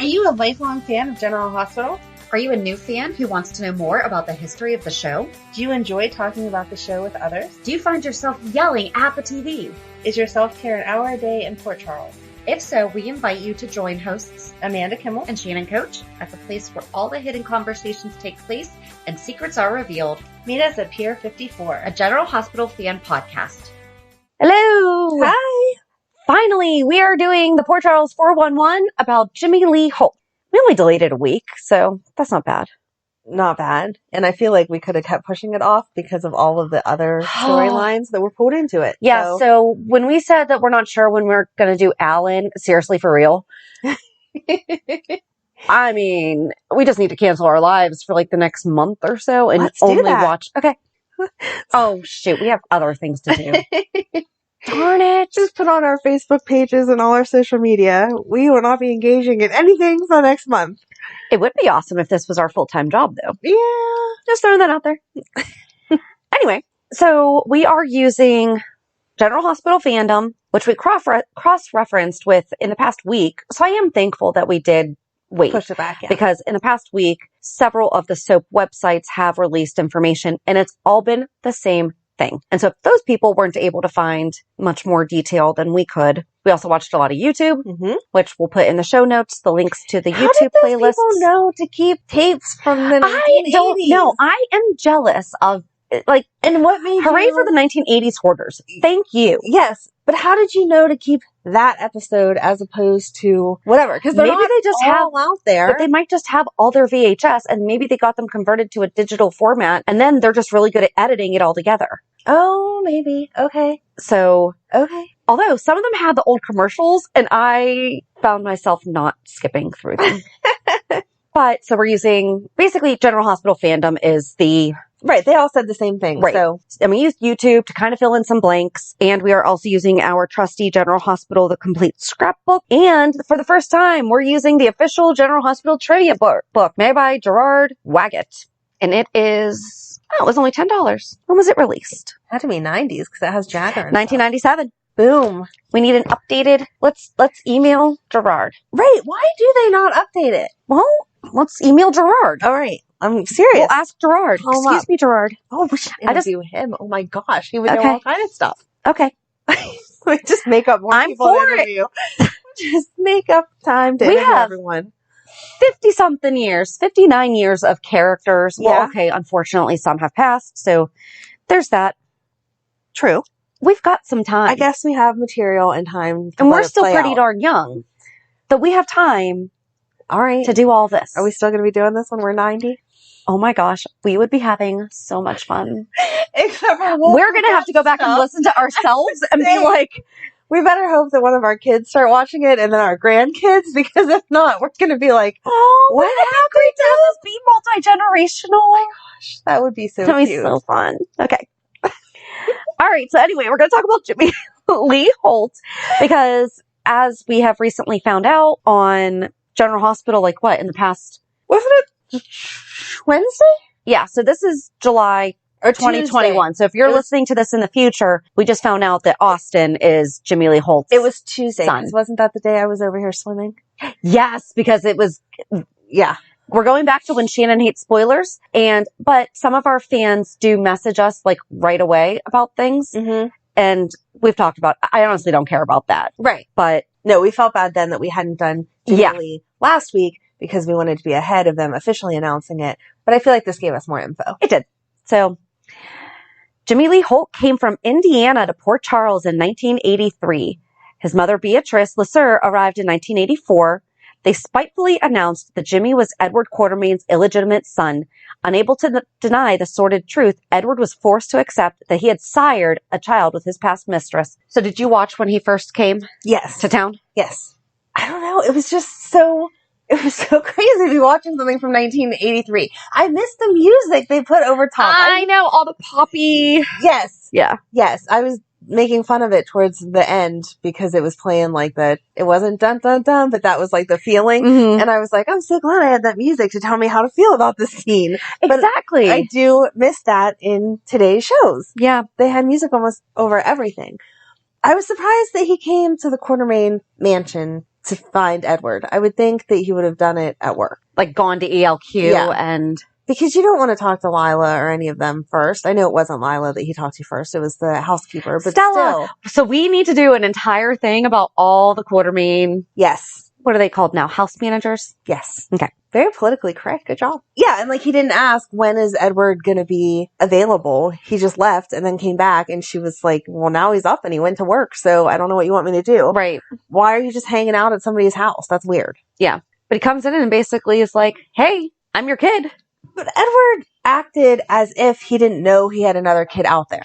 Are you a lifelong fan of General Hospital? Are you a new fan who wants to know more about the history of the show? Do you enjoy talking about the show with others? Do you find yourself yelling at the TV? Is your self-care an hour a day in Port Charles? If so, we invite you to join hosts Amanda Kimmel and Shannon Coach at the place where all the hidden conversations take place and secrets are revealed. Meet us at Pier 54, a General Hospital fan podcast. Hello! Hi! Finally, we are doing the Port Charles 411 about Jimmy Lee Holt. We only delayed it a week, so that's not bad. Not bad. And I feel like we could have kept pushing it off because of all of the other storylines that were pulled into it. Yeah, so when we said that we're not sure when we're going to do Alan, seriously, for real? I mean, we just need to cancel our lives for like the next month or so and only watch. Okay. Oh, shoot. We have other things to do. Darn it. Just put on our Facebook pages and all our social media. We will not be engaging in anything for the next month. It would be awesome if this was our full-time job, though. Yeah. Just throwing that out there. Anyway, so we are using General Hospital fandom, which we cross-referenced with in the past week. So I am thankful that we did wait. Push it back, yeah. Because in the past week, several of the soap websites have released information, and it's all been the same thing. And so if those people weren't able to find much more detail than we could, we also watched a lot of YouTube, which we'll put in the show notes, the links to the YouTube playlists. How did those people know to keep tapes from the 1980s? I don't know. I am jealous of, like, and what made hooray for the 1980s hoarders. Thank you. Yes. But how did you know to keep that episode as opposed to whatever? Because maybe they just have out there. But they might just have all their VHS and maybe they got them converted to a digital format and then they're just really good at editing it all together. Oh, maybe. Okay. So, okay. Although some of them had the old commercials and I found myself not skipping through them. But so we're using basically General Hospital fandom is the right. They all said the same thing. Right. So, and we used YouTube to kind of fill in some blanks. And we are also using our trusty General Hospital, the complete scrapbook. And for the first time, we're using the official General Hospital trivia book made by Gerard Waggett. And it is, it was only $10. When was it released? It had to be 90s because it has Jagger. 1997. Boom. We need an updated, let's email Gerard. Right. Why do they not update it? Well, let's email Gerard. All right. I'm serious. We'll ask Gerard. Excuse me, Gerard. Oh, we should interview him. Oh my gosh. He would know all kind of stuff. Okay. We just make up more people to interview. Just make up time to interview everyone. 50-something years, 59 years of characters. Yeah. Well, okay, unfortunately, some have passed, so there's that. True. We've got some time. I guess we have material and time to and we're still pretty out. Darn young. But we have time all right, to do all this. Are we still going to be doing this when we're 90? Oh my gosh, we would be having so much fun. Except for we're going to have to go back and listen to ourselves and be like, we better hope that one of our kids start watching it and then our grandkids, because if not, we're going to be like, oh, what happened to have this be multi-generational? Oh my gosh, that would be so cute. Be so fun. Okay. All right. So anyway, we're going to talk about Jimmy Lee Holt because as we have recently found out on General Hospital, like what, in the past? Wasn't it Wednesday? Yeah. So this is July or 2021. Tuesday. So if you're listening to this in the future, we just found out that Austin is Jimmy Lee Holt's It was Tuesday. Son. Wasn't that the day I was over here swimming? Yes, because it was, yeah. We're going back to when Shannon hates spoilers, but some of our fans do message us like right away about things. Mm-hmm. And we've talked about, I honestly don't care about that. Right. But no, we felt bad then that we hadn't done Jimmy Lee last week because we wanted to be ahead of them officially announcing it. But I feel like this gave us more info. It did. So Jimmy Lee Holt came from Indiana to Port Charles in 1983. His mother, Beatrice Lasser, arrived in 1984. They spitefully announced that Jimmy was Edward Quartermaine's illegitimate son. Unable to deny the sordid truth, Edward was forced to accept that he had sired a child with his past mistress. So did you watch when he first came to town? Yes. I don't know. It was just so crazy to be watching something from 1983. I missed the music they put over top. I know, all the poppy. Yes. Yeah. Yes. I was making fun of it towards the end because it was playing like it wasn't dun dun dun, but that was like the feeling. Mm-hmm. And I was like, I'm so glad I had that music to tell me how to feel about this scene. Exactly. But I do miss that in today's shows. Yeah. They had music almost over everything. I was surprised that he came to the Quartermaine mansion to find Edward. I would think that he would have done it at work. Like gone to ELQ and... Because you don't want to talk to Lila or any of them first. I know it wasn't Lila that he talked to first. It was the housekeeper, but Stella. still. So we need to do an entire thing about all the Quartermaine. Yes. What are they called now? House managers? Yes. Okay. Very politically correct. Good job. Yeah, and like he didn't ask, when is Edward going to be available? He just left and then came back, and she was like, well, now he's up and he went to work, so I don't know what you want me to do. Right. Why are you just hanging out at somebody's house? That's weird. Yeah. But he comes in and basically is like, hey, I'm your kid. But Edward acted as if he didn't know he had another kid out there.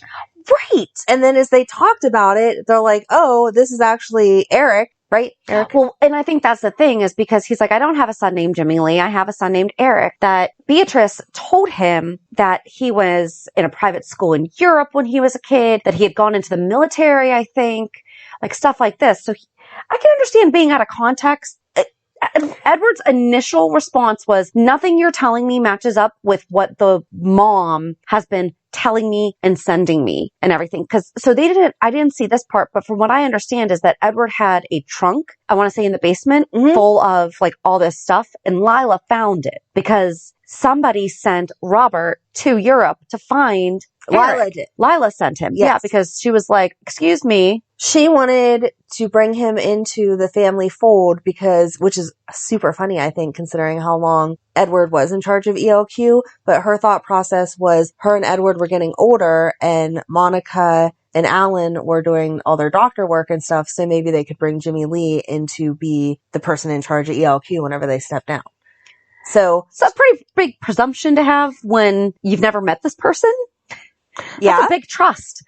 Right. And then as they talked about it, they're like, oh, this is actually Eric. Right, Eric? Well, and I think that's the thing is because he's like, I don't have a son named Jimmy Lee. I have a son named Eric. That Beatrice told him that he was in a private school in Europe when he was a kid, that he had gone into the military, I think, like stuff like this. So I can understand being out of context. Edward's initial response was, nothing you're telling me matches up with what the mom has been telling me and sending me and everything. I didn't see this part, but from what I understand is that Edward had a trunk, I want to say in the basement, full of like all this stuff. And Lila found it because somebody sent Robert to Europe to find Eric. Lila did. Lila sent him. Yes. Yeah, because she was like, excuse me. She wanted to bring him into the family fold which is super funny, I think, considering how long Edward was in charge of ELQ. But her thought process was her and Edward were getting older and Monica and Alan were doing all their doctor work and stuff. So maybe they could bring Jimmy Lee in to be the person in charge of ELQ whenever they step down. So it's a pretty big presumption to have when you've never met this person. Yeah. That's a big trust.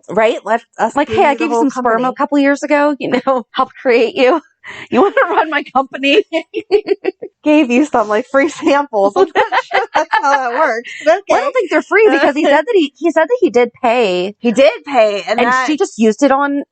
Right? Let us like, hey, I gave you some sperm a couple years ago, helped create you. You want to run my company? Gave you some like free samples. I'm not sure that's how that works. Okay. Well, I don't think they're free because he said that he did pay. He did pay, and she just used it on.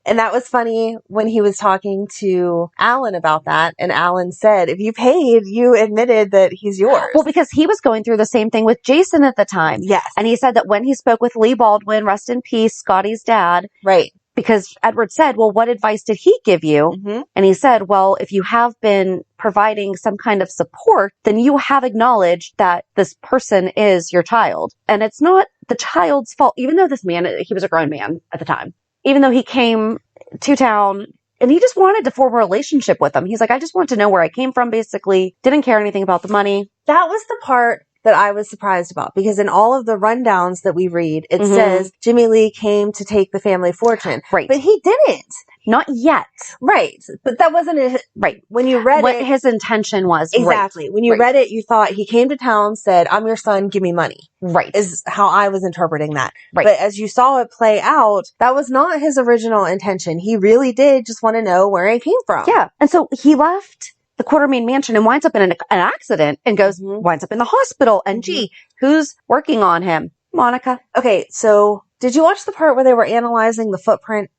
And that was funny when he was talking to Alan about that. And Alan said, if you paid, you admitted that he's yours. Well, because he was going through the same thing with Jason at the time. Yes. And he said that when he spoke with Lee Baldwin, rest in peace, Scotty's dad. Right. Because Edward said, well, what advice did he give you? Mm-hmm. And he said, well, if you have been providing some kind of support, then you have acknowledged that this person is your child. And it's not the child's fault, even though this man, he was a grown man at the time. Even though he came to town and he just wanted to form a relationship with them. He's like, I just want to know where I came from, basically. Didn't care anything about the money. That was the part that I was surprised about because in all of the rundowns that we read, it says Jimmy Lee came to take the family fortune. Right. But he didn't. Not yet. Right. But that wasn't right. When you read what his intention was. Exactly. Right. When you read it, you thought he came to town, said, I'm your son, give me money. Right. Is how I was interpreting that. Right. But as you saw it play out, that was not his original intention. He really did just want to know where he came from. Yeah. And so he left the Quartermaine mansion and winds up in an accident and winds up in the hospital. And gee, who's working on him? Monica. Okay. So did you watch the part where they were analyzing the footprint?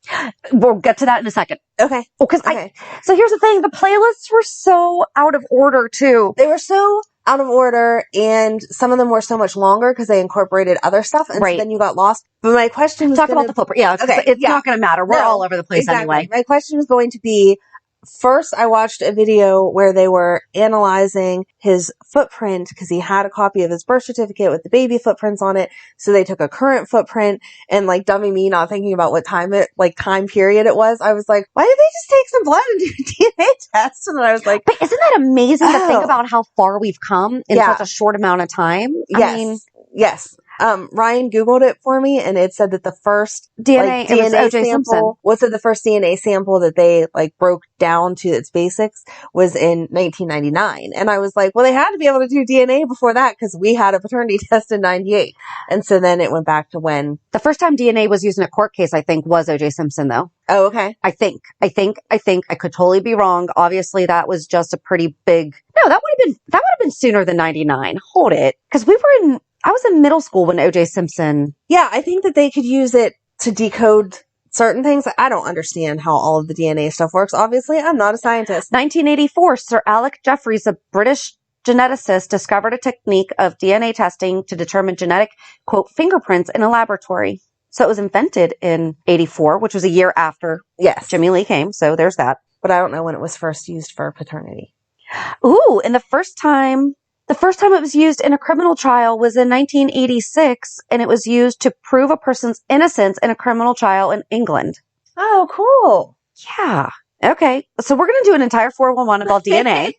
We'll get to that in a second. Okay. Oh, so here's the thing. The playlists were so out of order too. They were so out of order and some of them were so much longer because they incorporated other stuff. And so then you got lost. But my question was about the footprint. Yeah. Okay. It's not going to matter. We're all over the place anyway. My question was going to be, first, I watched a video where they were analyzing his footprint because he had a copy of his birth certificate with the baby footprints on it. So they took a current footprint and like dummy me not thinking about what time period it was. I was like, why did they just take some blood and do a DNA test? And I was like, but isn't that amazing to think about how far we've come in such a short amount of time? Yes. Ryan Googled it for me and it said that the first DNA sample, the first DNA sample that they broke down to its basics was in 1999. And I was like, well, they had to be able to do DNA before that because we had a paternity test in 98. And so then it went back to when the first time DNA was used in a court case, I think, was O.J. Simpson though. Oh, okay. I think I could totally be wrong. Obviously that was just a pretty big, no, that would have been sooner than 99. Hold it. Cause I was in middle school when O.J. Simpson. Yeah, I think that they could use it to decode certain things. I don't understand how all of the DNA stuff works. Obviously, I'm not a scientist. 1984, Sir Alec Jeffreys, a British geneticist, discovered a technique of DNA testing to determine genetic, quote, fingerprints in a laboratory. So it was invented in 84, which was a year after Yes. Jimmy Lee came. So there's that. But I don't know when it was first used for paternity. Ooh, and the first time it was used in a criminal trial was in 1986, and it was used to prove a person's innocence in a criminal trial in England. Oh, cool. Yeah. Okay. So we're going to do an entire 411 about DNA.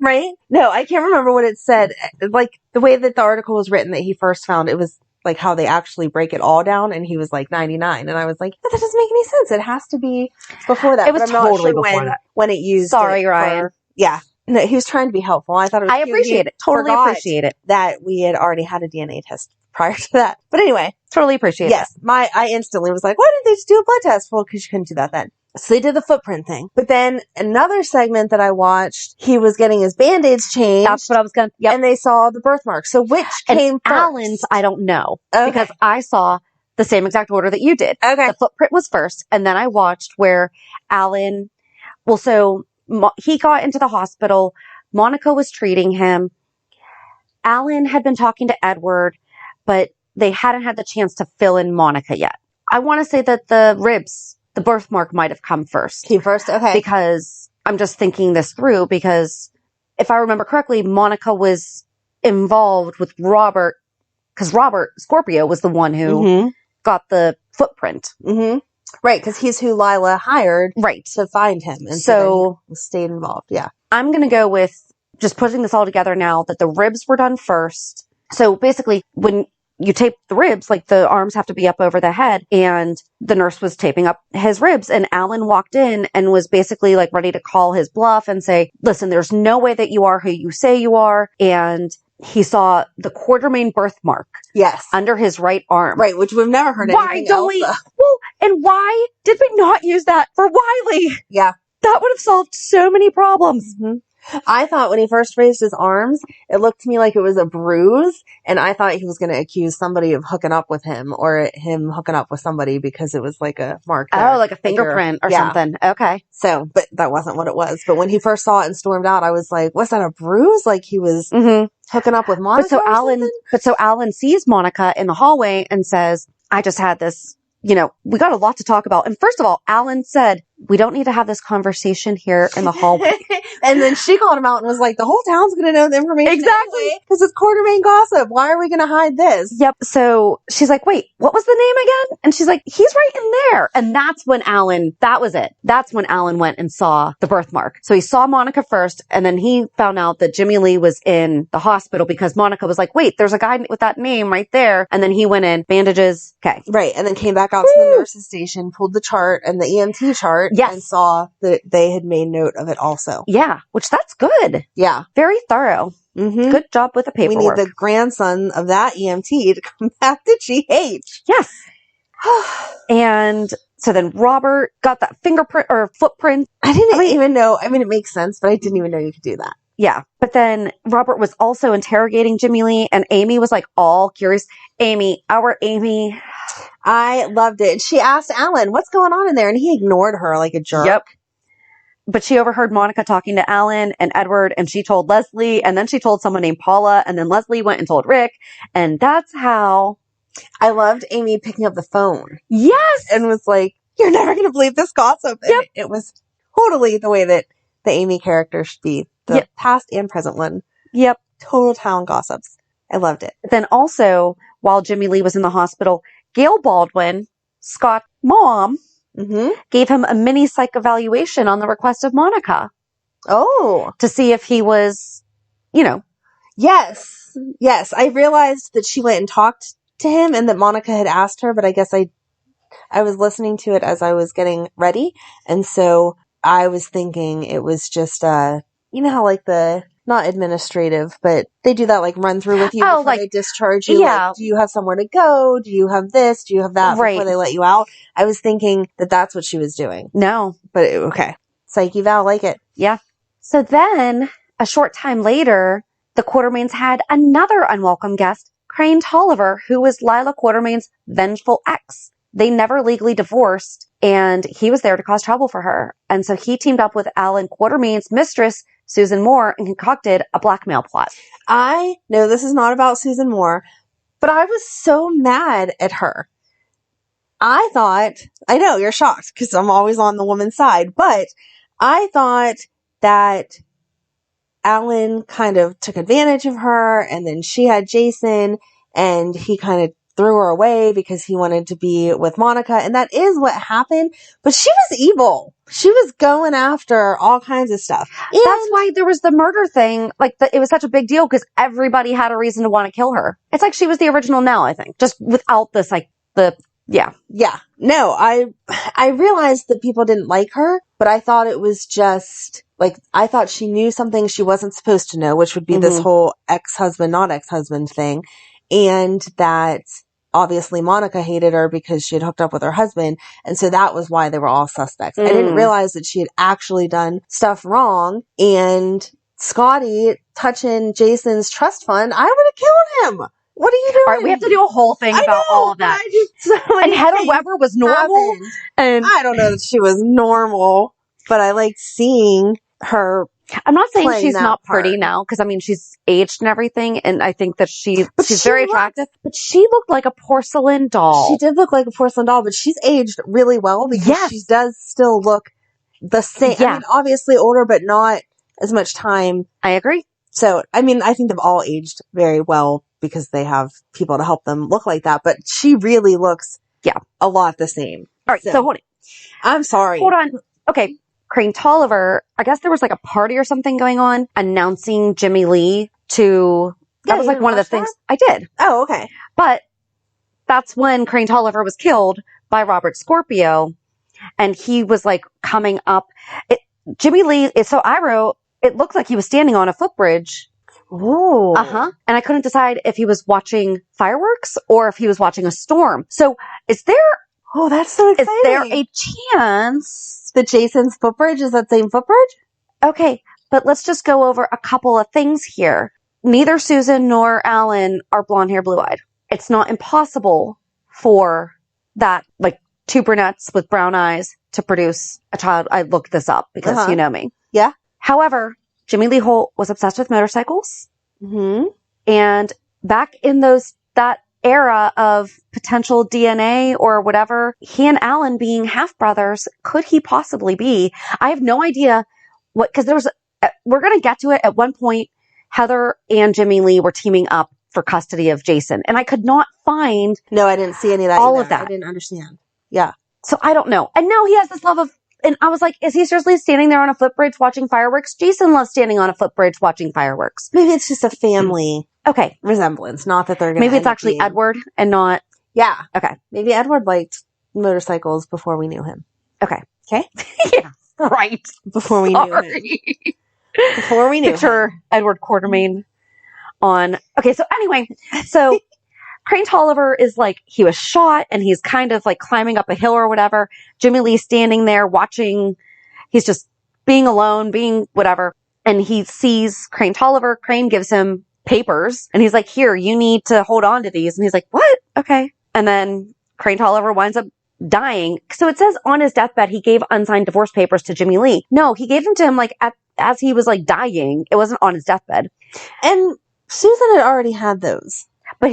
Right? No, I can't remember what it said. Like, the way that the article was written that he first found, it was like how they actually break it all down, and he was like 99. And I was like, that doesn't make any sense. It has to be before that. It was but I'm not totally sure before that. when it used Sorry, it Ryan. Yeah. No, he was trying to be helpful. I thought it was I cute. appreciate He it. Totally forgot appreciate it. that we had already had a DNA test prior to that. But anyway. Totally appreciate it. Yes. I instantly was like, why did they just do a blood test? Well, because you couldn't do that then. So they did the footprint thing. But then another segment that I watched, he was getting his band-aids changed. That's what I was going to, yep. And they saw the birthmark. So which came first? Alan's, I don't know. Okay. Because I saw the same exact order that you did. Okay. The footprint was first, and then I watched where Alan, he got into the hospital. Monica was treating him. Alan had been talking to Edward, but they hadn't had the chance to fill in Monica yet. I want to say that the ribs, the birthmark might have come first. Came first? Okay. Because I'm just thinking this through, because if I remember correctly, Monica was involved with Robert, because Robert Scorpio was the one who got the footprint. Mm-hmm. Right, because he's who Lila hired to find him. And so he stayed involved. Yeah. I'm going to go with just putting this all together now that the ribs were done first. So basically, when you tape the ribs, like the arms have to be up over the head, and the nurse was taping up his ribs, and Alan walked in and was basically like ready to call his bluff and say, listen, there's no way that you are who you say you are. And he saw the Quartermaine birthmark. Yes. Under his right arm. Right, which we've never heard anything else. Well, and why did we not use that for Wiley? Yeah. That would have solved so many problems. Mm-hmm. I thought when he first raised his arms, it looked to me like it was a bruise, and I thought he was going to accuse somebody of hooking up with him, or him hooking up with somebody because it was like a mark. Oh, like a fingerprint or something. Okay. So, but that wasn't what it was. But when he first saw it and stormed out, I was like, was that a bruise? Like he was hooking up with Monica? But so Alan sees Monica in the hallway and says, I just had this, we got a lot to talk about. And first of all, Alan said, we don't need to have this conversation here in the hallway. And then she called him out and was like, the whole town's going to know the information. Exactly. Because it's Quartermaine gossip. Why are we going to hide this? Yep. So she's like, wait, what was the name again? And she's like, he's right in there. And that's when that was it. That's when Alan went and saw the birthmark. So he saw Monica first, and then he found out that Jimmy Lee was in the hospital because Monica was like, wait, there's a guy with that name right there. And then he went in, bandages. Okay. Right. And then came back out to the nurse's station, pulled the chart and the EMT chart. Yes. And saw that they had made note of it also. Yeah. Which that's good. Yeah. Very thorough. Mm-hmm. Good job with the paperwork. We need the grandson of that EMT to come back to GH. Yes. And so then Robert got that fingerprint or footprint. I didn't even know. I mean, it makes sense, but I didn't even know you could do that. Yeah. But then Robert was also interrogating Jimmy Lee, and Amy was like all curious. Our Amy. I loved it. She asked Alan, what's going on in there? And he ignored her like a jerk. Yep. But she overheard Monica talking to Alan and Edward, and she told Leslie, and then she told someone named Paula, and then Leslie went and told Rick, and that's how... I loved Amy picking up the phone. Yes! And was like, you're never going to believe this gossip. Yep. And it was totally the way that the Amy character should be. The past and present one. Yep. Total town gossips. I loved it. Then also, while Jimmy Lee was in the hospital, Gail Baldwin, Scott's mom, gave him a mini psych evaluation on the request of Monica. Oh. To see if he was, Yes. Yes. I realized that she went and talked to him and that Monica had asked her, but I guess I was listening to it as I was getting ready. And so I was thinking it was just, how like not administrative, but they do that like run through with you before they discharge you. Yeah. Like, do you have somewhere to go? Do you have this? Do you have that before they let you out? I was thinking that that's what she was doing. No. But okay. Psyche Val, like it. Yeah. So then a short time later, the Quartermaines had another unwelcome guest, Crane Tolliver, who was Lila Quartermaine's vengeful ex. They never legally divorced, and he was there to cause trouble for her. And so he teamed up with Alan Quartermaine's mistress, Susan Moore, and concocted a blackmail plot. I know this is not about Susan Moore, but I was so mad at her. I thought, I know you're shocked because I'm always on the woman's side, but I thought that Alan kind of took advantage of her, and then she had Jason, and he kind of threw her away because he wanted to be with Monica, and that is what happened. But she was evil. She was going after all kinds of stuff. And That's why there was the murder thing. Like, it was such a big deal because everybody had a reason to want to kill her. It's like she was the original Nell, I think. Just without this, like, yeah. No, I realized that people didn't like her, but I thought it was just, like, I thought she knew something she wasn't supposed to know, which would be this whole ex-husband, not ex-husband thing. And that obviously Monica hated her because she had hooked up with her husband. And so that was why they were all suspects. I didn't realize that she had actually done stuff wrong. And Scotty touching Jason's trust fund, I would have killed him. What are you doing? All right, we have to do a whole thing about all of that. And Heather Weber was normal. Happened. And I don't know that she was normal, but I liked seeing her. I'm not saying playing she's that not pretty part. now, because I mean, she's aged and everything. And I think that she's she very attractive, but she looked like a porcelain doll. She did look like a porcelain doll, but she's aged really well because she does still look the same. Yeah. I mean, obviously older, but not as much time. I agree. So, I mean, I think they've all aged very well because they have people to help them look like that. But she really looks a lot the same. All right, so hold on. I'm sorry. Hold on. Okay, Crane Tolliver, I guess there was like a party or something going on announcing Jimmy Lee to... that was like one of the things... I did. Oh, okay. But that's when Crane Tolliver was killed by Robert Scorpio. And he was like coming up... Jimmy Lee... So I wrote, it looked like he was standing on a footbridge. Ooh. Uh-huh. And I couldn't decide if he was watching fireworks or if he was watching a storm. So is there... Oh, that's so exciting. Is there a chance that Jason's footbridge is that same footbridge? Okay, but let's just go over a couple of things here. Neither Susan nor Alan are blonde hair, blue eyed. It's not impossible for that, like, two brunettes with brown eyes to produce a child. I looked this up because you know me. Yeah. However, Jimmy Lee Holt was obsessed with motorcycles. Mm-hmm. And back in that era of potential DNA or whatever, he and Alan being half brothers, could he possibly be? I have no idea because we're going to get to it. At one point, Heather and Jimmy Lee were teaming up for custody of Jason, and I could not find. No, I didn't see any of that. All of that. I didn't understand. Yeah. So I don't know. And now he has this love of, and I was like, is he seriously standing there on a footbridge watching fireworks? Jason loves standing on a footbridge watching fireworks. Maybe it's just a family. Okay. Resemblance. Not that they're going to. Maybe it's actually Edward and not. Yeah. Okay. Maybe Edward liked motorcycles before we knew him. Okay. Okay. Yeah. Right. Before we knew him. Before we knew Picture him. Edward Quartermaine on. Okay. So anyway, Crane Tolliver is like, he was shot and he's kind of like climbing up a hill or whatever. Jimmy Lee's standing there watching. He's just being alone, being whatever. And he sees Crane Tolliver. Crane gives him papers and he's like, here, you need to hold on to these. And he's like, what? Okay. And then Crane Tolliver winds up dying. So it says on his deathbed, he gave unsigned divorce papers to Jimmy Lee. No, he gave them to him like as he was like dying. It wasn't on his deathbed. And Susan had already had those. But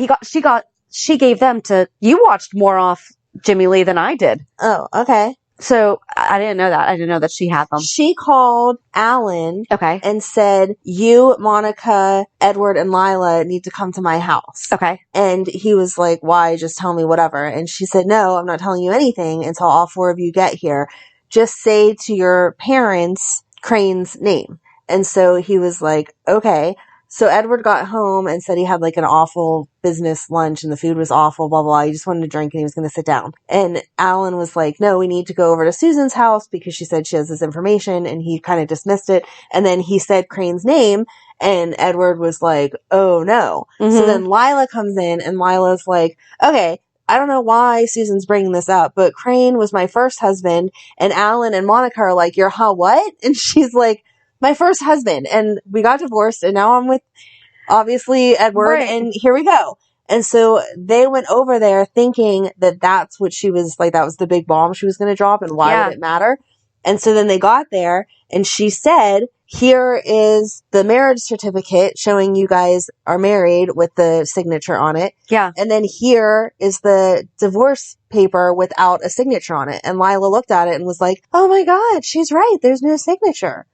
she gave them to, you watched more off Jimmy Lee than I did. Oh, okay. So I didn't know that. I didn't know that she had them. She called Alan. Okay. And said, you, Monica, Edward, and Lila need to come to my house. Okay. And he was like, why? Just tell me whatever. And she said, no, I'm not telling you anything until all four of you get here. Just say to your parents Crane's name. And so he was like, okay. So Edward got home and said he had like an awful business lunch and the food was awful, blah, blah. He just wanted to drink and he was going to sit down. And Alan was like, no, we need to go over to Susan's house because she said she has this information, and he kind of dismissed it. And then he said Crane's name and Edward was like, oh no. Mm-hmm. So then Lila comes in and Lila's like, okay, I don't know why Susan's bringing this up, but Crane was my first husband, and Alan and Monica are like, you're what? And she's like, my first husband, and we got divorced, and now I'm with, obviously, Edward, right. And here we go. And so they went over there thinking that that's what she was, like, that was the big bomb she was going to drop, and why would it matter? And so then they got there, and she said, here is the marriage certificate showing you guys are married with the signature on it. Yeah. And then here is the divorce paper without a signature on it. And Lila looked at it and was like, oh my God, she's right. There's no signature.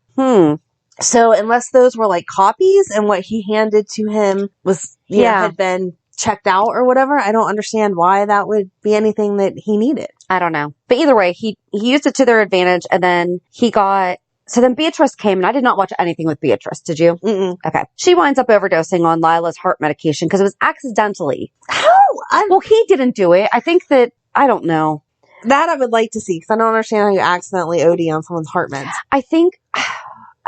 So unless those were like copies and what he handed to him was, you know, had been checked out or whatever, I don't understand why that would be anything that he needed. I don't know. But either way, he used it to their advantage, and then so then Beatrice came, and I did not watch anything with Beatrice. Did you? Mm-mm. Okay. She winds up overdosing on Lila's heart medication because it was accidentally. How? Well, he didn't do it. I think that, I don't know. That I would like to see because I don't understand how you accidentally OD on someone's heart meds. I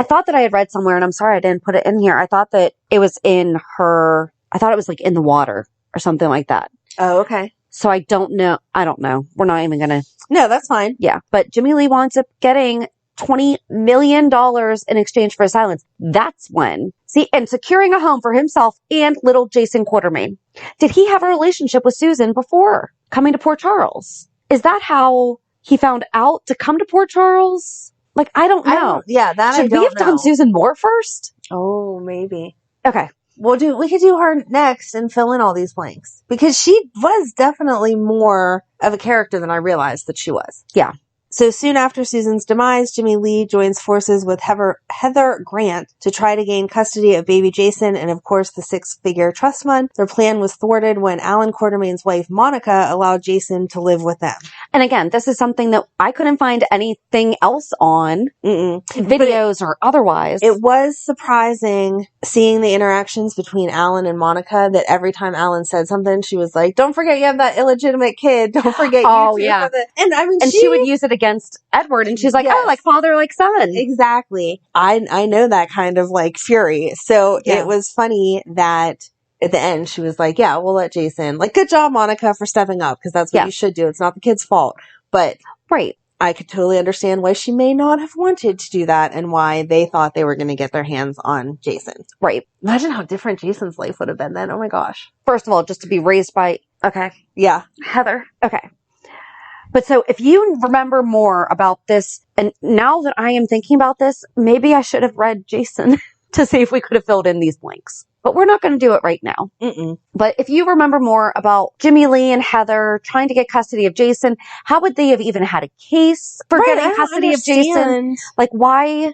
thought that I had read somewhere, and I'm sorry I didn't put it in here. I thought that it was I thought it was like in the water or something like that. Oh, okay. So I don't know. We're not even going to. No, that's fine. Yeah. But Jimmy Lee winds up getting $20 million in exchange for his silence. That's when. See, and securing a home for himself and little Jason Quartermaine. Did he have a relationship with Susan before coming to Port Charles? Is that how he found out to come to Port Charles? Like, I don't know. Should we have done Susan Moore first? Oh, maybe. Okay. We could do her next and fill in all these blanks. Because she was definitely more of a character than I realized that she was. Yeah. So soon after Susan's demise, Jimmy Lee joins forces with Heather Grant to try to gain custody of baby Jason and, of course, the six-figure trust fund. Their plan was thwarted when Alan Quartermaine's wife, Monica, allowed Jason to live with them. And again, this is something that I couldn't find anything else on, videos or otherwise. It was surprising seeing the interactions between Alan and Monica, that every time Alan said something, she was like, don't forget you have that illegitimate kid. Don't forget you two. Yeah. And I mean, she would use it against Edward, and she's like, yes. oh, like father, like son. Exactly. I know that kind of like fury. So it was funny that at the end she was like, yeah, we'll let Jason, like, good job, Monica, for stepping up, because that's what you should do. It's not the kid's fault. But right. I could totally understand why she may not have wanted to do that and why they thought they were going to get their hands on Jason. Right. Imagine how different Jason's life would have been then. Oh my gosh. First of all, just to be raised by, yeah, Heather. Okay. But so if you remember more about this, and now that I am thinking about this, maybe I should have read Jason to see if we could have filled in these blanks. But we're not going to do it right now. But if you remember more about Jimmy Lee and Heather trying to get custody of Jason, how would they have even had a case for getting custody of Jason? Like, why?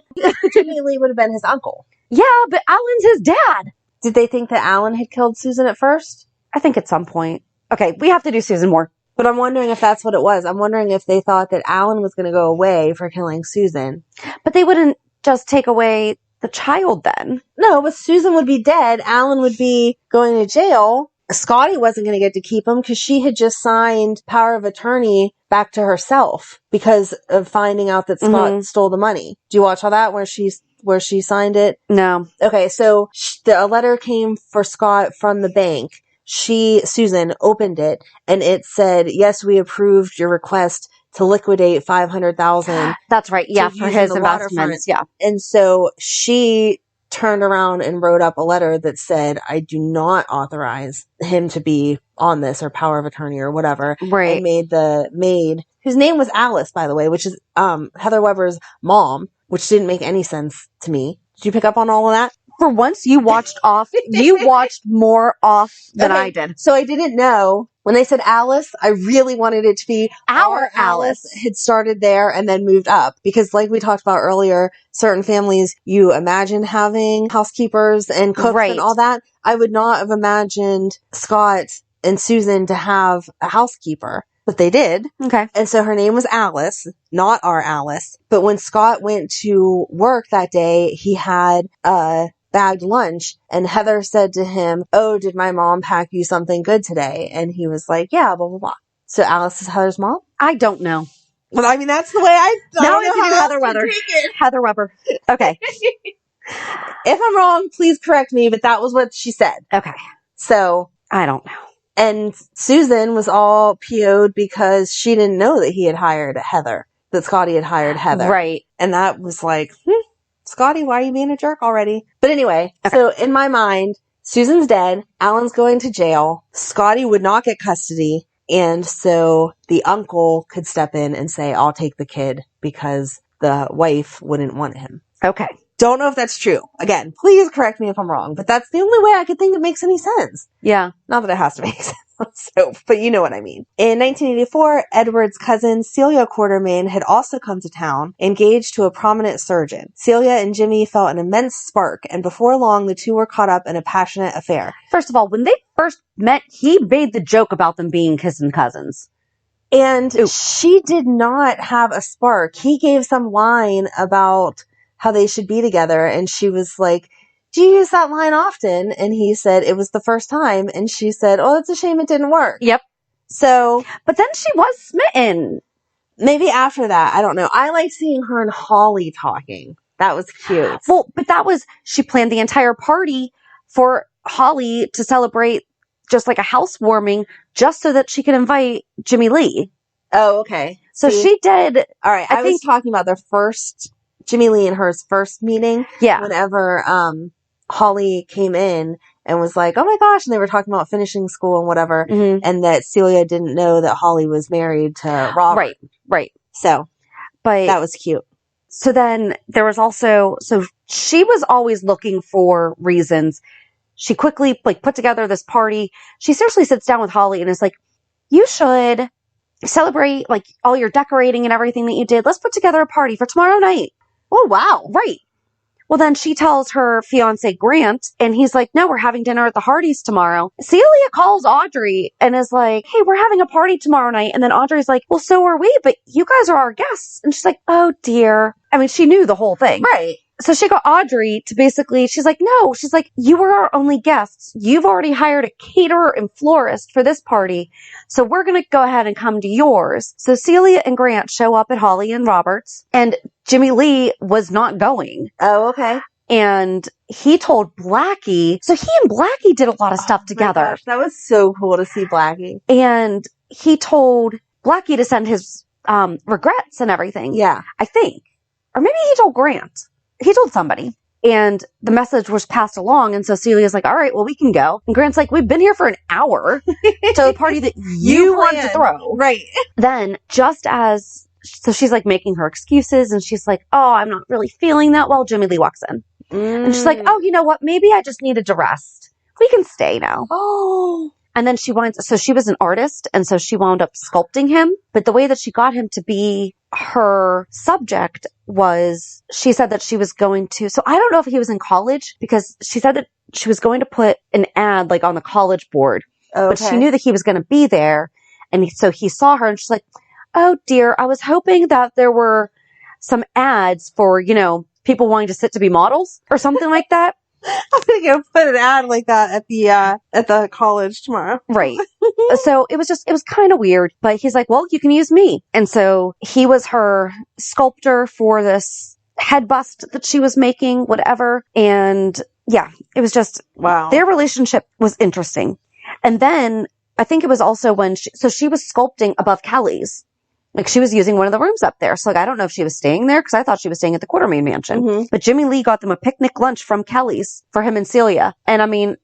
Jimmy Lee would have been his uncle. Yeah, but Alan's his dad. Did they think that Alan had killed Susan at first? I think at some point. Okay, we have to do Susan Moore. But I'm wondering if that's what it was. I'm wondering if they thought that Alan was going to go away for killing Susan. But they wouldn't just take away the child then. No, but Susan would be dead. Alan would be going to jail. Scotty wasn't going to get to keep him because she had just signed power of attorney back to herself because of finding out that Scott stole the money. Do you watch all that where she signed it? No. Okay, so a letter came for Scott from the bank. Susan, opened it, and it said, yes, we approved your request to liquidate $500,000. That's right. Yeah, for his investments. Yeah. And so she turned around and wrote up a letter that said, I do not authorize him to be on this or power of attorney or whatever. Right. And made the maid, whose name was Alice, by the way, which is Heather Weber's mom, which didn't make any sense to me. Did you pick up on all of that? For once, you watched more off than I did. So I didn't know. When they said Alice, I really wanted it to be our Alice had started there and then moved up. Because like we talked about earlier, certain families, you imagine having housekeepers and cooks and all that. I would not have imagined Scott and Susan to have a housekeeper. But they did. Okay. And so her name was Alice, not our Alice. But when Scott went to work that day, he had a bagged lunch, and Heather said to him, oh, did my mom pack you something good today? And he was like, yeah, blah, blah, blah. So Alice is Heather's mom? I don't know. Well, I mean, that's the way I now I do Heather Weber. Heather Weber. Okay. If I'm wrong, please correct me, but that was what she said. Okay. So I don't know. And Susan was all PO'd because she didn't know that he had hired Heather, that Scotty had hired Heather. Right. And that was like, Scotty, why are you being a jerk already? But anyway, so in my mind, Susan's dead. Alan's going to jail. Scotty would not get custody. And so the uncle could step in and say, I'll take the kid because the wife wouldn't want him. Okay. Don't know if that's true. Again, please correct me if I'm wrong, but that's the only way I could think it makes any sense. Yeah. Not that it has to make sense. So, but you know what I mean. In 1984, Edward's cousin, Celia Quartermaine, had also come to town, engaged to a prominent surgeon. Celia and Jimmy felt an immense spark, and before long, the two were caught up in a passionate affair. First of all, when they first met, he made the joke about them being kissing cousins. And she did not have a spark. He gave some line about how they should be together, and she was like, do you use that line often? And he said it was the first time, and she said, oh, it's a shame it didn't work. Yep. So, but then she was smitten. Maybe after that, I don't know. I like seeing her and Holly talking. That was cute. Well, but she planned the entire party for Holly to celebrate just like a housewarming just so that she could invite Jimmy Lee. Oh, okay. So she did. All right. I was talking about their first, Jimmy Lee and her's first meeting. Yeah. Whenever, Holly came in and was like, oh my gosh, and they were talking about finishing school and whatever, and that Celia didn't know that Holly was married to Robert. Right. So, but that was cute. So then there was also, so she was always looking for reasons. She quickly put together this party. She seriously sits down with Holly and is like, you should celebrate all your decorating and everything that you did. Let's put together a party for tomorrow night. Oh, wow. Right. Well, then she tells her fiance Grant, and he's like, no, we're having dinner at the Hardys tomorrow. Celia calls Audrey and is like, hey, we're having a party tomorrow night. And then Audrey's like, well, so are we, but you guys are our guests. And she's like, oh dear. I mean, she knew the whole thing. Right. So she got Audrey to basically, she's like, no, she's like, you were our only guests. You've already hired a caterer and florist for this party. So we're going to go ahead and come to yours. So Celia and Grant show up at Holly and Robert's, and Jimmy Lee was not going. Oh, okay. And he told Blackie, so he and Blackie did a lot of stuff together. Gosh, that was so cool to see Blackie. And he told Blackie to send his regrets and everything. Yeah. I think. Or maybe he told Grant. He told somebody. And the message was passed along. And so Celia's like, all right, well, we can go. And Grant's like, we've been here for an hour to the party that you wanted to throw. Right. Then so she's making her excuses, and she's like, oh, I'm not really feeling that well. Jimmy Lee walks in. And she's like, oh, you know what? Maybe I just needed to rest. We can stay now. Oh. And then she was an artist, and so she wound up sculpting him. But the way that she got him to be her subject was, she said that she was going to, so I don't know if he was in college, because she said that she was going to put an ad on the college board. Okay. But she knew that he was going to be there. And so he saw her, and she's like, oh dear, I was hoping that there were some ads for, people wanting to sit to be models or something like that. I'm going to go put an ad like that at the college tomorrow. Right. So it was kind of weird, but he's like, well, you can use me. And so he was her sculptor for this head bust that she was making, whatever. And yeah, it was just, wow. Their relationship was interesting. And then I think it was also when she was sculpting above Kelly's. She was using one of the rooms up there. So I don't know if she was staying there, because I thought she was staying at the Quartermaine mansion. Mm-hmm. But Jimmy Lee got them a picnic lunch from Kelly's for him and Celia. And I mean,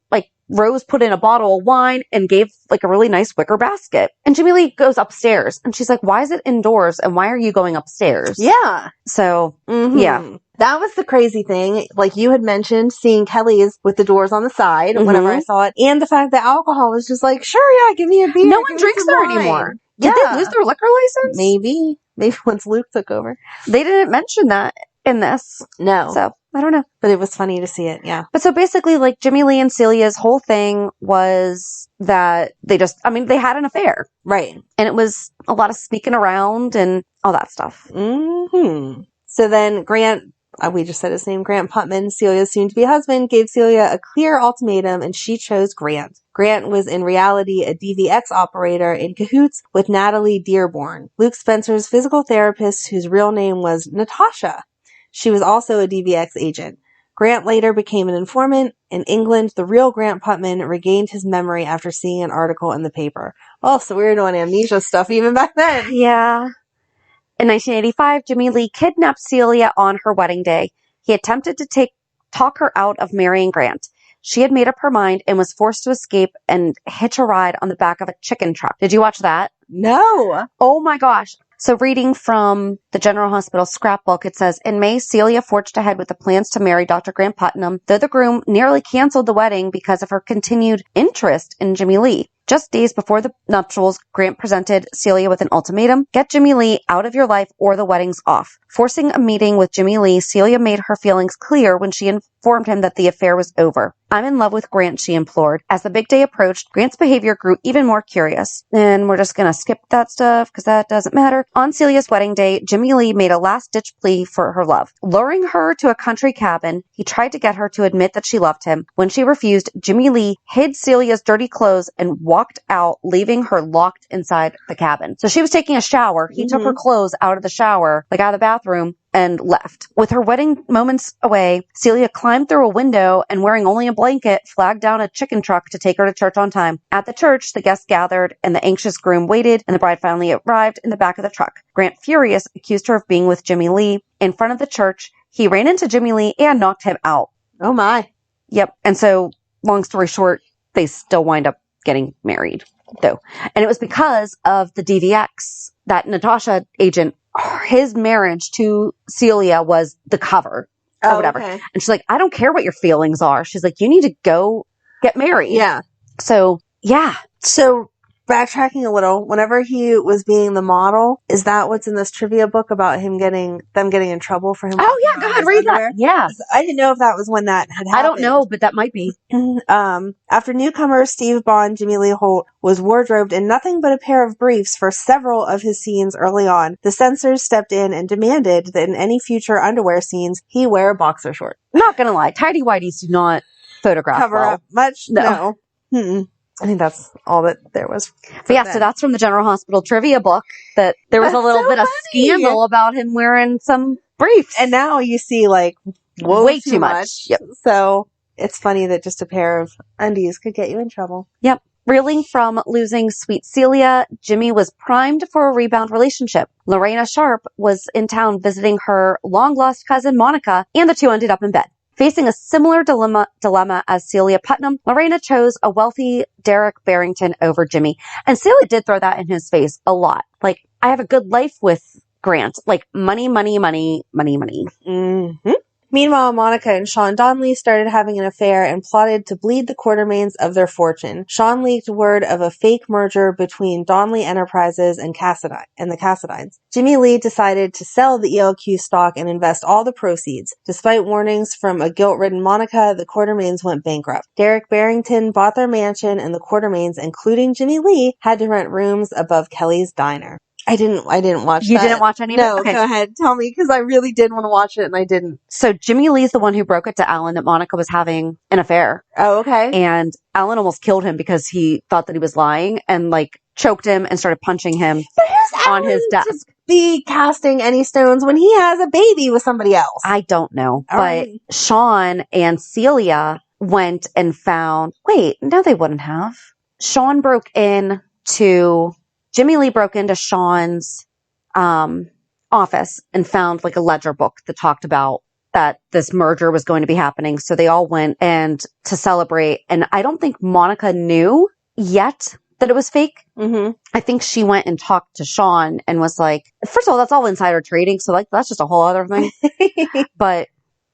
Rose put in a bottle of wine and gave a really nice wicker basket. And Jimmy Lee goes upstairs, and she's like, why is it indoors? And why are you going upstairs? Yeah. So, yeah. That was the crazy thing. You had mentioned seeing Kelly's with the doors on the side whenever I saw it. And the fact that alcohol was just sure, yeah, give me a beer. No one drinks there anymore. Did they lose their liquor license? Maybe once Luke took over. They didn't mention that in this. No. So, I don't know. But it was funny to see it, yeah. But so basically, Jimmy Lee and Celia's whole thing was that they had an affair. Right. And it was a lot of sneaking around and all that stuff. Mm-hmm. So then Grant, we just said his name, Grant Putman, Celia's soon-to-be husband, gave Celia a clear ultimatum, and she chose Grant. Grant was in reality a DVX operator in cahoots with Natalie Dearborn, Luke Spencer's physical therapist, whose real name was Natasha. She was also a DVX agent. Grant later became an informant. In England, the real Grant Putman regained his memory after seeing an article in the paper. Oh, so we were doing amnesia stuff even back then. Yeah. In 1985, Jimmy Lee kidnapped Celia on her wedding day. He attempted to talk her out of marrying Grant. She had made up her mind and was forced to escape and hitch a ride on the back of a chicken truck. Did you watch that? No. Oh my gosh. So reading from the General Hospital scrapbook, it says, in May, Celia forged ahead with the plans to marry Dr. Grant Putnam, though the groom nearly canceled the wedding because of her continued interest in Jimmy Lee. Just days before the nuptials, Grant presented Celia with an ultimatum. Get Jimmy Lee out of your life or the wedding's off. Forcing a meeting with Jimmy Lee, Celia made her feelings clear when she informed him that the affair was over. I'm in love with Grant, she implored. As the big day approached, Grant's behavior grew even more curious. And we're just going to skip that stuff because that doesn't matter. On Celia's wedding day, Jimmy Lee made a last-ditch plea for her love. Luring her to a country cabin, he tried to get her to admit that she loved him. When she refused, Jimmy Lee hid Celia's dirty clothes and walked out, leaving her locked inside the cabin. So she was taking a shower. He took her clothes out of the shower, like out of the bathroom, and left. With her wedding moments away, Celia climbed through a window and, wearing only a blanket, flagged down a chicken truck to take her to church on time. At the church, the guests gathered and the anxious groom waited, and the bride finally arrived in the back of the truck. Grant, furious, accused her of being with Jimmy Lee. In front of the church, he ran into Jimmy Lee and knocked him out. Oh my. Yep. And so, long story short, they still wind up getting married, though. And it was because of the DVX, that Natasha agent, his marriage to Celia was the cover or whatever. Okay. And she's like, I don't care what your feelings are. She's like, you need to go get married. Yeah. So, yeah. So, backtracking a little, whenever he was being the model, is that what's in this trivia book about them getting in trouble for him? Oh, yeah. Go ahead, read that. Yeah. I didn't know if that was when that had happened. I don't know, but that might be. After newcomer Steve Bond, Jimmy Lee Holt was wardrobed in nothing but a pair of briefs for several of his scenes early on, the censors stepped in and demanded that in any future underwear scenes, he wear a boxer short. Not gonna lie, tidy whities do not photograph cover well. Up much. No. I think that's all that there was. But yeah, so that's from the General Hospital trivia book, that there was a little bit of scandal about him wearing some briefs. And now you see, like, way too much. Yep. So it's funny that just a pair of undies could get you in trouble. Yep. Reeling from losing sweet Celia, Jimmy was primed for a rebound relationship. Lorena Sharp was in town visiting her long-lost cousin Monica, and the two ended up in bed. Facing a similar dilemma as Celia Putnam, Lorena chose a wealthy Derek Barrington over Jimmy. And Celia did throw that in his face a lot. Like, I have a good life with Grant. Like, money, money, money, money, money. Mm-hmm. Meanwhile, Monica and Sean Donnelly started having an affair and plotted to bleed the Quartermaines of their fortune. Sean leaked word of a fake merger between Donnelly Enterprises and the Cassadines. Jimmy Lee decided to sell the ELQ stock and invest all the proceeds. Despite warnings from a guilt-ridden Monica, the Quartermaines went bankrupt. Derek Barrington bought their mansion, and the Quartermaines, including Jimmy Lee, had to rent rooms above Kelly's diner. I didn't watch You didn't watch any of it? No, okay. Go ahead. Tell me, because I really did want to watch it, and I didn't. So Jimmy Lee's the one who broke it to Alan that Monica was having an affair. Oh, okay. And Alan almost killed him because he thought that he was lying and, like, choked him and started punching him on his desk. Be casting any stones when he has a baby with somebody else? I don't know. All right. Sean and Celia went and found... Wait, no, they wouldn't have. Jimmy Lee broke into Sean's office and found, like, a ledger book that talked about that this merger was going to be happening. So they all went to celebrate. And I don't think Monica knew yet that it was fake. Mm-hmm. I think she went and talked to Sean and was like, first of all, that's all insider trading. So, like, that's just a whole other thing. But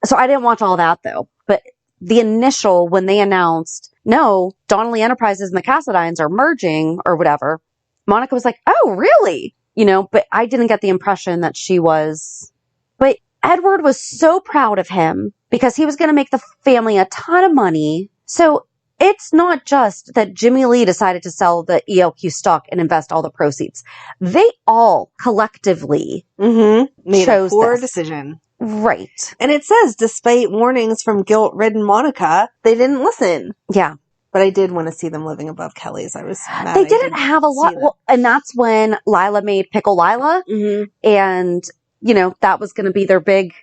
so I didn't watch all that, though. But the initial, when they announced, no, Donnelly Enterprises and the Cassadines are merging or whatever, Monica was like, oh, really? You know, but I didn't get the impression that she was. But Edward was so proud of him because he was going to make the family a ton of money. So it's not just that Jimmy Lee decided to sell the ELQ stock and invest all the proceeds. They all collectively made a poor this decision. Right. And it says, despite warnings from guilt-ridden Monica, they didn't listen. Yeah. But I did want to see them living above Kelly's. I was mad. They didn't have a lot. Well, and that's when Lila made Pickle Lila. Mm-hmm. And, you know, that was going to be their big,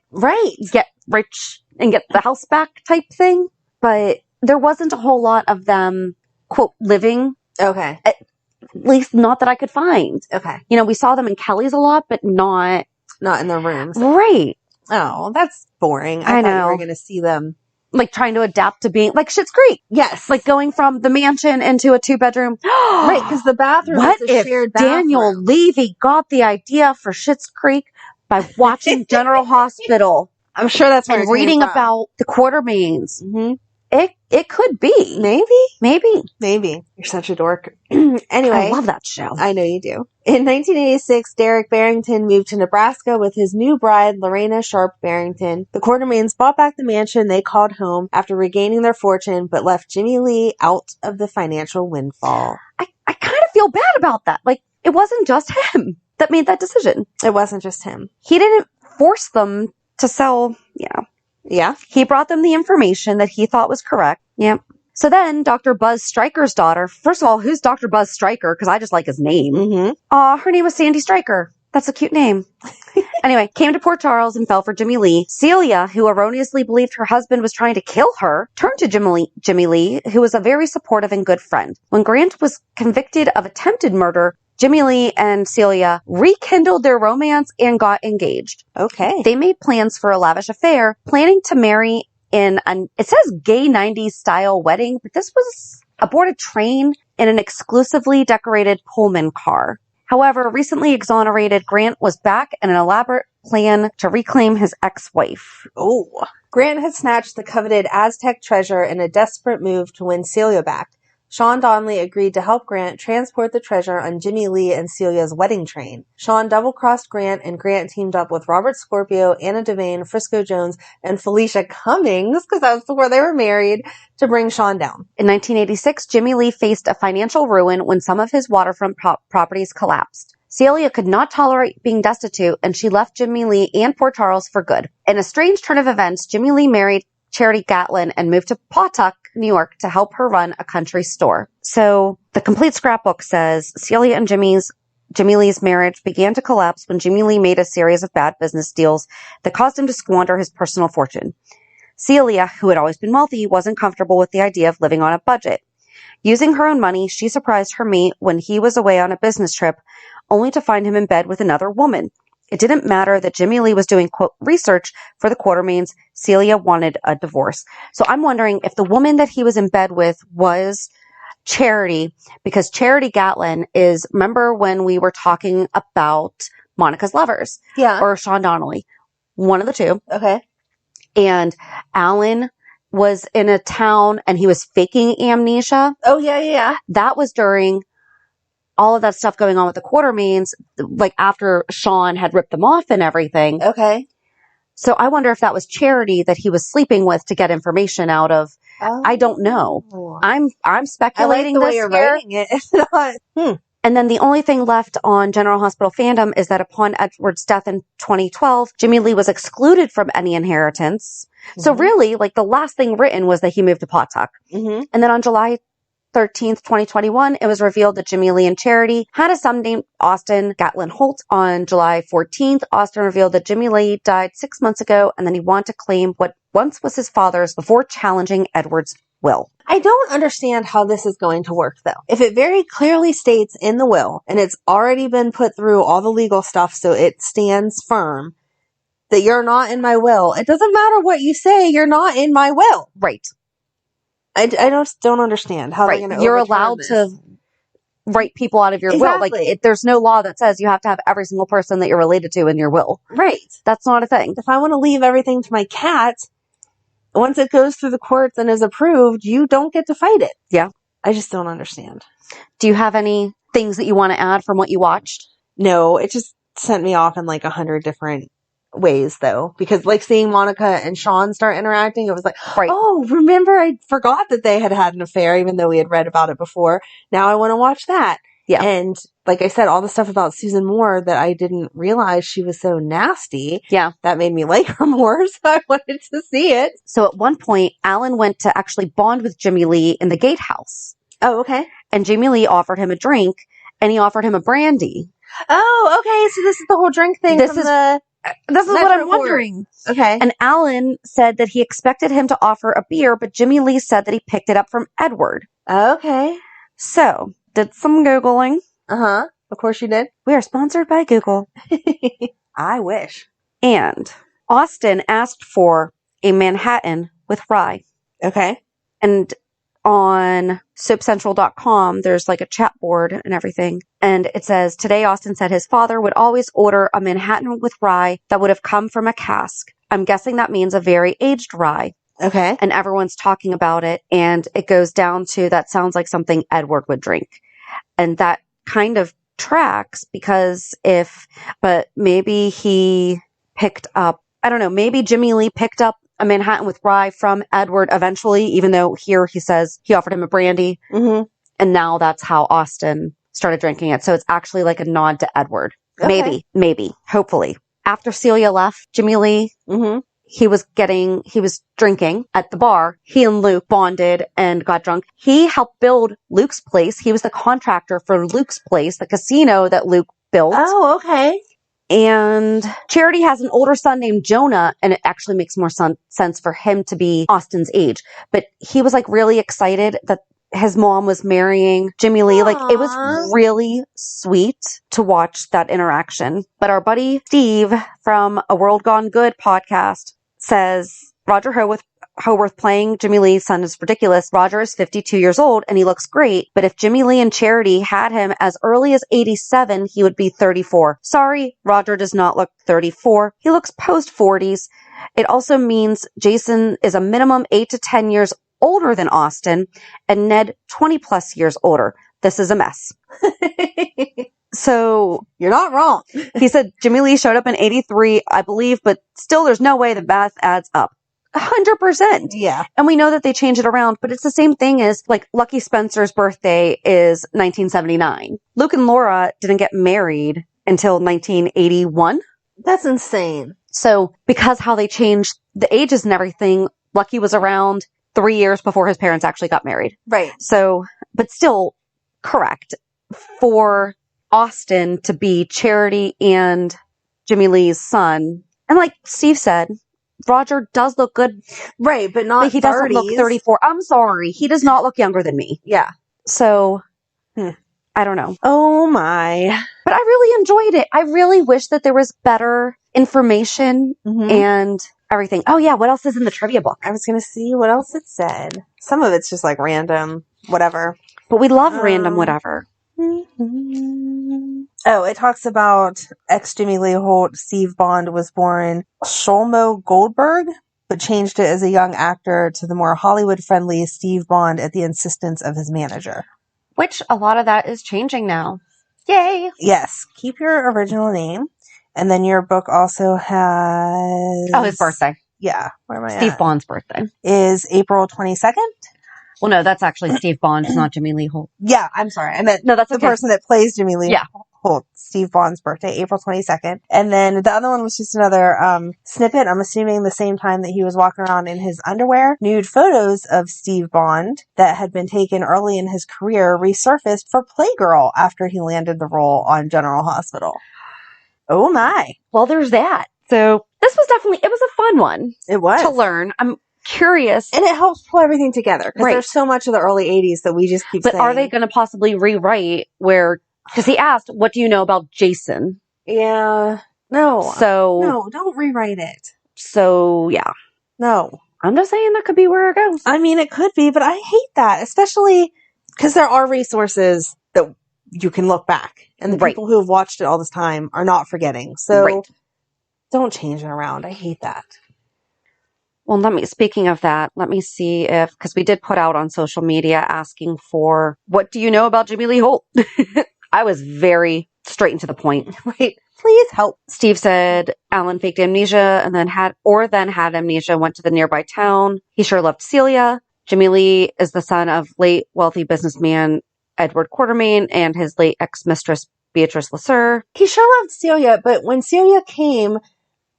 get rich and get the house back type thing. But there wasn't a whole lot of them, quote, living. Okay. At least not that I could find. Okay. You know, we saw them in Kelly's a lot, but not in their rooms. Right. Oh, that's boring. I thought know. you were going to see them like trying to adapt to being like Schitt's Creek. Yes. Like going from the mansion into a 2-bedroom. Right, because the bathroom What is a if shared bathroom. Daniel Levy got the idea for Schitt's Creek by watching General Hospital I'm sure that's where and it came reading from. about the Quartermaines? Mm-hmm. It could be. Maybe. You're such a dork. Anyway. I love that show. I know you do. In 1986, Derek Barrington moved to Nebraska with his new bride, Lorena Sharp Barrington. The Quartermaines bought back the mansion they called home after regaining their fortune, but left Jimmy Lee out of the financial windfall. I kind of feel bad about that. Like, it wasn't just him that made that decision. It wasn't just him. He didn't force them to sell. Yeah. He brought them the information that he thought was correct. Yep. So then Dr. Buzz Stryker's daughter, first of all, who's Dr. Buzz Stryker? Because I just like his name. Mm-hmm. Her name was Sandy Stryker. That's a cute name. Anyway, came to Port Charles and fell for Jimmy Lee. Celia, who erroneously believed her husband was trying to kill her, turned to Jimmy Lee, who was a very supportive and good friend. When Grant was convicted of attempted murder, Jimmy Lee and Celia rekindled their romance and got engaged. Okay. They made plans for a lavish affair, planning to marry in it says gay 90s style wedding, but this was aboard a train in an exclusively decorated Pullman car. However, recently exonerated Grant was back in an elaborate plan to reclaim his ex-wife. Oh. Grant had snatched the coveted Aztec treasure in a desperate move to win Celia back. Sean Donnelly agreed to help Grant transport the treasure on Jimmy Lee and Celia's wedding train. Sean double-crossed Grant, and Grant teamed up with Robert Scorpio, Anna Devane, Frisco Jones, and Felicia Cummings, because that was before they were married, to bring Sean down. In 1986, Jimmy Lee faced a financial ruin when some of his waterfront properties collapsed. Celia could not tolerate being destitute, and she left Jimmy Lee and Port Charles for good. In a strange turn of events, Jimmy Lee married Charity Gatlin and moved to Pautuk, New York, to help her run a country store. So the complete scrapbook says Celia and Jimmy Lee's marriage began to collapse when Jimmy Lee made a series of bad business deals that caused him to squander his personal fortune. Celia, who had always been wealthy, wasn't comfortable with the idea of living on a budget. Using her own money, she surprised her mate when he was away on a business trip, only to find him in bed with another woman. It didn't matter that Jimmy Lee was doing, quote, research for the Quartermaines. Celia wanted a divorce. So I'm wondering if the woman that he was in bed with was Charity, because Charity Gatlin is, remember when we were talking about Monica's lovers? Yeah. Or Sean Donnelly? One of the two. Okay. And Alan was in a town and he was faking amnesia. Oh, yeah. That was during all of that stuff going on with the Quartermaines, like after Sean had ripped them off and everything. Okay. So I wonder if that was Charity that he was sleeping with to get information out of. Oh. I don't know. I'm speculating I like the this way you're here. writing it. It's not. And then the only thing left on General Hospital fandom is that upon Edward's death in 2012, Jimmy Lee was excluded from any inheritance. Mm-hmm. So really, like the last thing written was that he moved to Pautuk. Mm-hmm. And then on July 13th, 2021, it was revealed that Jimmy Lee and Charity had a son named Austin Gatlin-Holts. On July 14th, Austin revealed that Jimmy Lee died 6 months ago, and then he wanted to claim what once was his father's before challenging Edward's will. I don't understand how this is going to work, though. If it very clearly states in the will, and it's already been put through all the legal stuff so it stands firm, that you're not in my will, it doesn't matter what you say, you're not in my will. Right. I don't understand how they're going to You're allowed to write people out of your will. Like, there's no law that says you have to have every single person that you're related to in your will. Right. That's not a thing. If I want to leave everything to my cat, once it goes through the courts and is approved, you don't get to fight it. Yeah. I just don't understand. Do you have any things that you want to add from what you watched? No, it just sent me off in like 100 different ways, though, because like seeing Monica and Sean start interacting, it was like, oh, remember, I forgot that they had an affair, even though we had read about it before. Now I want to watch that. Yeah. And like I said, all the stuff about Susan Moore that I didn't realize she was so nasty. Yeah. That made me like her more, so I wanted to see it. So at one point, Alan went to actually bond with Jimmy Lee in the gatehouse. Oh, okay. And Jimmy Lee offered him a drink, and he offered him a brandy. Oh, okay. So this is the whole drink thing This is what I'm wondering. Okay. And Alan said that he expected him to offer a beer, but Jimmy Lee said that he picked it up from Edward. Okay. So, did some Googling. Uh-huh. Of course you did. We are sponsored by Google. I wish. And Austin asked for a Manhattan with rye. Okay. And on soapcentral.com, there's like a chat board and everything. And it says, today Austin said his father would always order a Manhattan with rye that would have come from a cask. I'm guessing that means a very aged rye. Okay. And everyone's talking about it. And it goes down to, that sounds like something Edward would drink. And that kind of tracks because but maybe he picked up, I don't know, maybe Jimmy Lee picked up a Manhattan with rye from Edward eventually, even though here he says he offered him a brandy. Mm-hmm. And now that's how Austin started drinking it. So it's actually like a nod to Edward. Okay. Maybe, hopefully. After Celia left, Jimmy Lee, Mm-hmm. he was drinking at the bar. He and Luke bonded and got drunk. He helped build Luke's place. He was the contractor for Luke's place, the casino that Luke built. Oh, okay. And Charity has an older son named Jonah, and it actually makes more sense for him to be Austin's age. But he was like really excited that his mom was marrying Jimmy Lee. Aww. Like, it was really sweet to watch that interaction. But our buddy Steve from A World Gone Good podcast says Roger Howarth playing Jimmy Lee's son is ridiculous. Roger is 52 years old and he looks great. But if Jimmy Lee and Charity had him as early as 87, he would be 34. Sorry, Roger does not look 34. He looks post 40s. It also means Jason is a minimum 8 to 10 years older than Austin and Ned 20 plus years older. This is a mess. So you're not wrong. He said Jimmy Lee showed up in 83, I believe, but still there's no way the math adds up. 100%. Yeah. And we know that they change it around, but it's the same thing as like Lucky Spencer's birthday is 1979. Luke and Laura didn't get married until 1981. That's insane. So because how they changed the ages and everything, Lucky was around 3 years before his parents actually got married. Right. So, but still correct for Austin to be Charity and Jimmy Lee's son. And like Steve said, Roger does look good. Right, but not He doesn't look 34. I'm sorry. He does not look younger than me. Yeah. So, I don't know. Oh my. But I really enjoyed it. I really wish that there was better information and everything. Oh yeah, what else is in the trivia book? I was going to see what else it said. Some of it's just like random, whatever. But we love random whatever. Oh, it talks about ex-Jimmy Lee Holt, Steve Bond was born Shlomo Goldberg, but changed it as a young actor to the more Hollywood-friendly Steve Bond at the insistence of his manager. Which a lot of that is changing now. Yay! Yes, keep your original name. And then your book also has... Oh, his birthday. Yeah, where am I Steve at? Bond's birthday. Is April 22nd? Well, no, that's actually Steve Bond, not Jimmy Lee Holt. Yeah, I'm sorry. I meant No, that's the okay. person that plays Jimmy Lee Yeah. Holt, Steve Bond's birthday, April 22nd. And then the other one was just another snippet. I'm assuming the same time that he was walking around in his underwear. Nude photos of Steve Bond that had been taken early in his career resurfaced for Playgirl after he landed the role on General Hospital. Oh my. Well, there's that. So this was definitely, it was a fun one It was. to learn. I'm curious. And it helps pull everything together. Because Right. there's so much of the early 80s that we just keep But saying. are they going to possibly rewrite where, because he asked, what do you know about Jason? Yeah. No. So, No, don't rewrite it. so yeah. No. I'm just saying that could be where it goes. I mean, it could be, but I hate that, especially because there are resources that you can look back. And the Right. people who have watched it all this time are not forgetting. So Right. don't change it around. I hate that. Well, speaking of that, let me see if, because we did put out on social media asking for, what do you know about Jimmy Lee Holt? I was very straight and to the point. Right. Please help. Steve said Alan faked amnesia and then had amnesia, went to the nearby town. He sure loved Celia. Jimmy Lee is the son of late wealthy businessman Edward Quartermaine and his late ex-mistress Beatrice Lasser. He sure loved Celia, but when Celia came,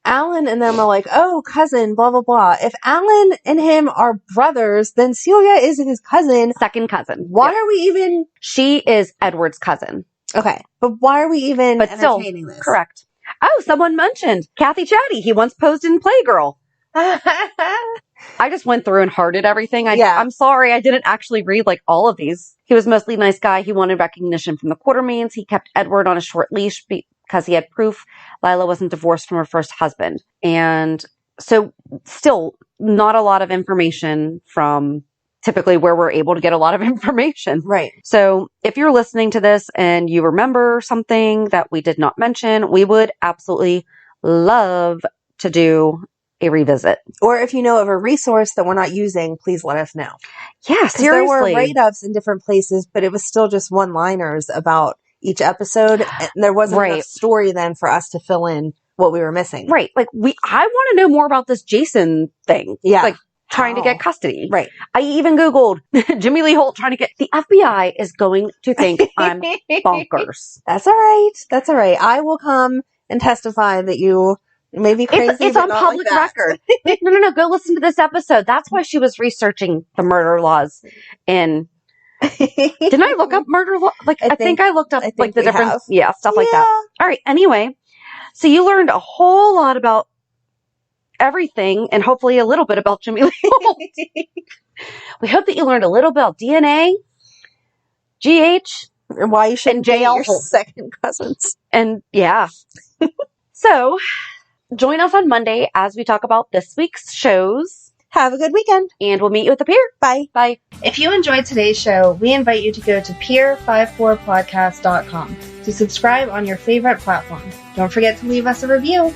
Alan and them are like, oh, cousin, blah, blah, blah. If Alan and him are brothers, then Celia is his cousin. Second cousin. Why Yep. are we even... She is Edward's cousin. Okay, but why are we even But still, entertaining this? correct. Oh, someone mentioned Kathy Chatty. He once posed in Playgirl. I just went through and hearted everything. I'm sorry, I didn't actually read like all of these. He was mostly a nice guy. He wanted recognition from the Quartermaines. He kept Edward on a short leash because he had proof Lila wasn't divorced from her first husband. And so still, not a lot of information from typically where we're able to get a lot of information. Right. So if you're listening to this and you remember something that we did not mention, we would absolutely love to do a revisit. Or if you know of a resource that we're not using, please let us know. Yeah, seriously. There were write-ups in different places, but it was still just one-liners about each episode. And there wasn't enough story then for us to fill in what we were missing. Right. Like I want to know more about this Jason thing. Yeah. Like trying to get custody. Right. I even Googled Jimmy Lee Holt trying to get, the FBI is going to think I'm bonkers. That's all right. That's all right. I will come and testify that you may be crazy. It's on public record. No. Go listen to this episode. That's why she was researching the murder laws in. Didn't I look up murder law? Like, I think I looked up like the different, stuff like that. All right. Anyway, so you learned a whole lot about everything and hopefully a little bit about Jimmy Lee Holt. We hope that you learned a little about DNA, GH, and why you shouldn't date your second cousins. And so join us on Monday as we talk about this week's shows. Have a good weekend. And we'll meet you at the pier. Bye. Bye. If you enjoyed today's show, we invite you to go to pier54podcast.com to subscribe on your favorite platform. Don't forget to leave us a review.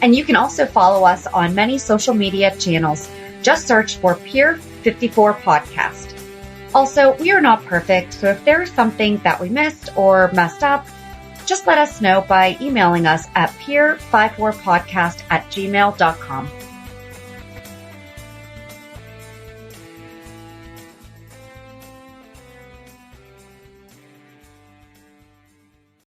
And you can also follow us on many social media channels. Just search for Pier 54 Podcast. Also, we are not perfect, so if there is something that we missed or messed up, just let us know by emailing us at pier54podcast@gmail.com.